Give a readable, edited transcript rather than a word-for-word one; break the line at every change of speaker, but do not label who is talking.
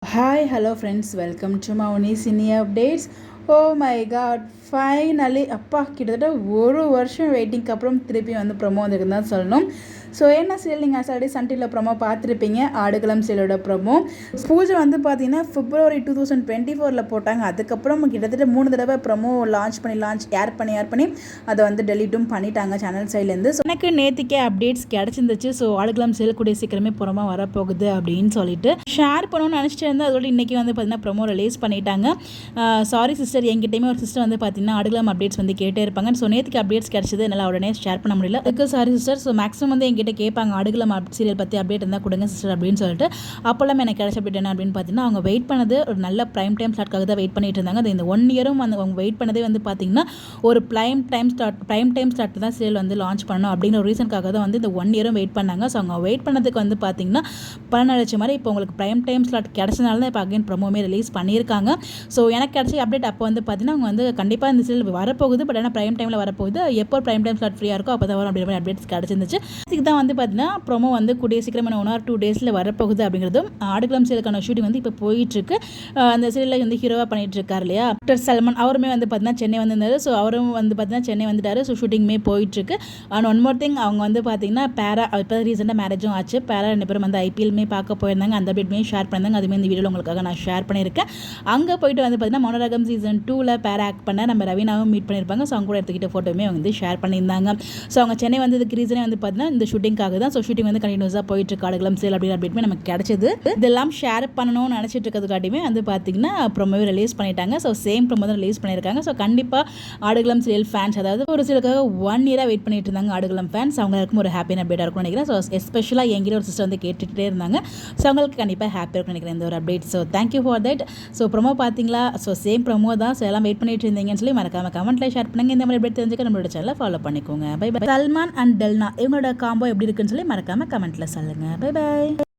Hi, hello friends, welcome to Mauni Cine Updates. Oh my god, finally அப்பா கிட்டத்தட்ட ஒரு வருஷம் வெயிட்டிங்க்கு அப்புறம் திருப்பி வந்து ப்ரொமோ வந்துருக்குன்னு தான் சொல்லணும். ஸோ என்ன சீரியல் நீங்கள் சாட்டர்டே சன் டிவியில் ப்ரொமோ பார்த்துருப்பீங்க, ஆடுகளம் சீரியலோட ப்ரொமோ. பூஜை வந்து பார்த்தீங்கன்னா February 2024 போட்டாங்க. அதுக்கப்புறம் கிட்டத்தட்ட 3 தடவை ப்ரொமோ ஏர் பண்ணி அதை வந்து டெலிட்டும் பண்ணிட்டாங்க சேனல் சைட்லேருந்து. ஸோ எனக்கு நேற்றுக்கே அப்டேட்ஸ் கிடச்சிருந்துச்சு. ஸோ ஆடுகளம் சீரியல் கூடிய சீக்கிரமே ப்ரொமோ வரப்போகுது அப்படின்னு சொல்லிட்டு ஷேர் பண்ணணும்னு நினச்சிட்டு இருந்தேன். அதோட இன்றைக்கி வந்து பார்த்தீங்கன்னா ப்ரொமோ ரிலீஸ் பண்ணிட்டாங்க. சாரி சிஸ்டர், என்கிட்டயுமே ஒரு சிஸ்டர் வந்து பார்த்தீங்கன்னா ஆடுகளம் அப்டேட்ஸ் வந்து கேட்டே இருப்பாங்க. ஸோ நேற்றுக்கு அப்டேட்ஸ் கிடச்சிது, என்னால் உடனே ஷேர் பண்ண முடியல. அதுக்கு சாரி சிஸ்டர். ஸோ மேக்ஸிமம் வந்து என்கிட்ட கேட்பாங்க ஆடுகளம் சீரியல் பற்றி அப்டேட் இருந்தால் கொடுங்க சிஸ்டர் அப்படின்னு சொல்லிட்டு. அப்போல்லாம் எனக்கு கிடைச்ச அப்டேட் என்ன அப்படின்னு பார்த்தீங்கன்னா, அவங்க வெயிட் பண்ணது ஒரு நல்ல ப்ரைம் டைம் ஸ்லாட்காக தான் வெயிட் பண்ணிட்டு இருந்தாங்க. அது இந்த 1 இயரும் வந்து அவங்க வெயிட் பண்ணதே வந்து பார்த்தீங்கன்னா ஒரு ப்ரைம் டைம் ஸ்லாட் தான் சீரியல் வந்து லான்ச் பண்ணணும் அப்படிங்கிற ஒரு ரீசனுக்காக தான் வந்து இந்த 1 இயரும் வெயிட் பண்ணாங்க. ஸோ அவங்க வெயிட் பண்ணதுக்கு வந்து பார்த்தீங்கன்னா பலன் அளிச்ச மாதிரி இப்போ உங்களுக்கு ப்ரைம் டைம் ஸ்லாட் கிடச்சனால தான் இப்போ அகைன் ப்ரொமோமே ரிலீஸ் பண்ணியிருக்காங்க. ஸோ எனக்கு கிடச்ச அப்டேட் அப்போ வந்து பார்த்தீங்கன்னா அவங்க வந்து கண்டிப்பாக இந்த சீரியல் வரப்போகுது, பட் ஆனால் ப்ரைம் டைமில் வரப்போகுது, எப்போ ப்ரைம் டைம் ஸ்லாட் ஃப்ரீயாக இருக்கோ அப்போ தான் வரும் அப்படிங்கிற மாதிரி அப்டேட்ஸ் கிடச்சிருந்துச்சு. இதுக்கு தான் வந்து பார்த்தீங்கன்னா ப்ரொமோ வந்து கூடிய சீக்கிரமான 1 or 2 டேஸில் வரப்போகுது அப்படிங்கிறதும். ஆடுகளம் சீரியலுக்கான ஷூட்டிங் வந்து இப்போ போயிட்டுருக்கு. அந்த சீரியலில் வந்து ஹீரோவாக பண்ணிட்டு இருக்கார் இல்லையா டாக்டர் சல்மான், அவருமே வந்து பார்த்தீங்கன்னா சென்னை வந்திருந்தாரு. ஸோ அவரும் வந்து பார்த்தீங்கன்னா சென்னை வந்துட்டார். ஸோ ஷூட்டிங்குமே போயிட்டுருக்கு. அண்ட் ஒன் மோர் திங், அவங்க வந்து பார்த்தீங்கன்னா பேரா இப்போ ரீசெண்டாக மேரேஜும் ஆச்சு. பேரா 2 பேரும் வந்து ஐபிஎல்மே பார்க்க போயிருந்தாங்க. அந்த அப்டேட்மே ஷேர் பண்ணியிருந்தாங்க. அதுவுமே இந்த வீடியோவில் உங்களுக்காக நான் ஷேர் பண்ணியிருக்கேன். அங்கே போயிட்டு வந்து பார்த்தீங்கன்னா மௌனராகம் சீசன் 2ல் பேரா ஆக்ட் பண்ண நம்ம ரவீனாவும் மீட் பண்ணியிருப்பாங்க. ஸோ அவங்க கூட எடுத்துக்கிட்ட ஃபோட்டோமே வந்து ஷேர் பண்ணியிருந்தாங்க. ஸோ அவங்க சென்னை வந்ததுக்கு ரீசனே வந்து பார்த்தீங்கன்னா இந்த ஷூட்டிங்காக தான். ஸோ ஷூட்டிங் வந்து கண்டினியூஸாக போயிட்டுருக்கு ஆடுகளம் சீரியல் அப்படிங்கிற அப்டேட்மே நமக்கு கிடச்சிது. இதெல்லாம் ஷேர் பண்ணணும்னு நினச்சிட்டு இருக்கிறதுக்காட்டியுமே வந்து பார்த்தீங்கன்னா ப்ரொமோவே ரிலீஸ் பண்ணிட்டாங்க. ஸோ சேம் ப்ரொமோ தான் ரிலீஸ் பண்ணியிருக்காங்க. ஸோ கண்டிப்பாக ஆடுகளம் சீரியல் ஃபேன்ஸ், அதாவது ஒரு சீரியலுக்காக 1 இயராக வெயிட் பண்ணிட்டு இருந்தாங்க ஆடுகளம் ஃபேன்ஸ், அவங்களுக்கும் ஒரு ஹாப்பியான அப்டேட்டாக இருக்கும்னு நினைக்கிறேன். ஸோ எஸ்பெஷலாக எங்கிட்ட ஒரு சிஸ்டர் வந்து கேட்டுகிட்டே இருந்தாங்க. ஸோ அவங்களுக்கு கண்டிப்பாக ஹாப்பியாக இருக்கும்னு நினைக்கிறேன் இந்த ஒரு update. So thank you for that. So promo பார்த்தீங்களா? ஸோ சேம் ப்ரொமோ தான். ஸோ எல்லாம் வெயிட் பண்ணிட்டு இருந்தீங்கன்னு சொல்லி மறக்காம கமெண்ட்டில் ஷேர் பண்ணுங்கள். இந்த மாதிரி அப்டேட் தெரிஞ்சுக்க நம்மளோட சேனலை ஃபாலோ பண்ணிக்கோங்க. Bye bye. Salman and Delna இவங்களோட காம்போ எப்படி இருக்குன்னு சொல்லி மறக்காம கமெண்ட்டில் சொல்லுங்கள். Bye by.